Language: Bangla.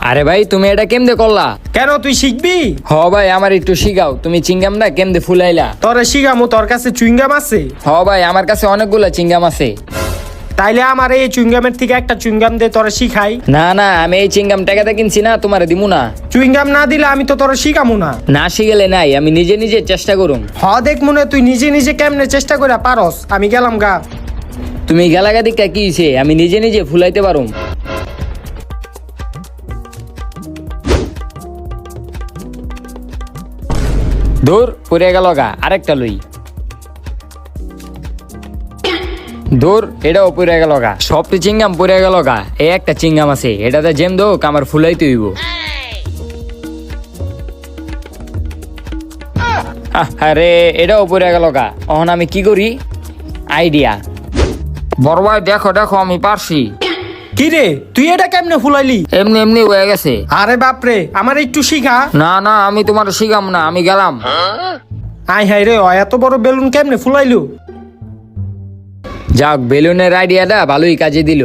আরে ভাই তুমি এটা কেমনে করলা? কেন তুই শিখবি? হ ভাই আমার একটু শিখাও, তুমি চিংগামটা কেমনে ফুলাইলা? তোরে শিখামু, তোর কাছে চুইংগাম আছে? হ ভাই আমার কাছে অনেকগুলা চিংগাম আছে। তাইলে আমার এই চুইংগামের থেকে একটা চুইংগাম দে, তোরে শিখাই। না না, আমি এই চিংগাম টাকাতে কিনছি না, তোমারে দিমু না। চুইংগাম না দিলে আমি তো তোরে শিখামু না। না শিখেলে নাই, আমি নিজে নিজে চেষ্টা করুম। দেখ মনে তুই নিজে নিজে কেমনে চেষ্টা করে পারস, আমি গেলাম গা। তুমি গেলাগা দিকা কি হইছে, আমি নিজে নিজে ফুলাইতে পারুম। দূর পড়ে গেল গা, আরেকটা লই। দূর এটাও পড়ে গেল গা, সবটি চিংগাম পড়ে গেল গা। এই একটা চিংগাম আছে, এটাতে জেম দোক আমার ফুলাইতে হইব। আরে এটাও পড়ে গেল গা, এখন আমি কি করি? আইডিয়া। বড় ভাই দেখো দেখো আমি পারছি। কি রে তুই এটা কেমনে ফুলাইলি? এমনি এমনি হয়ে গেছে। আরে বাপরে, আমার একটু শিখা। না না আমি তোমার শিখাম না, আমি গেলাম। আয় হাই রে, এত বড় বেলুন কেমনে ফুলাইলু? যাক বেলুনের আইডিয়াটা ভালোই কাজে দিল।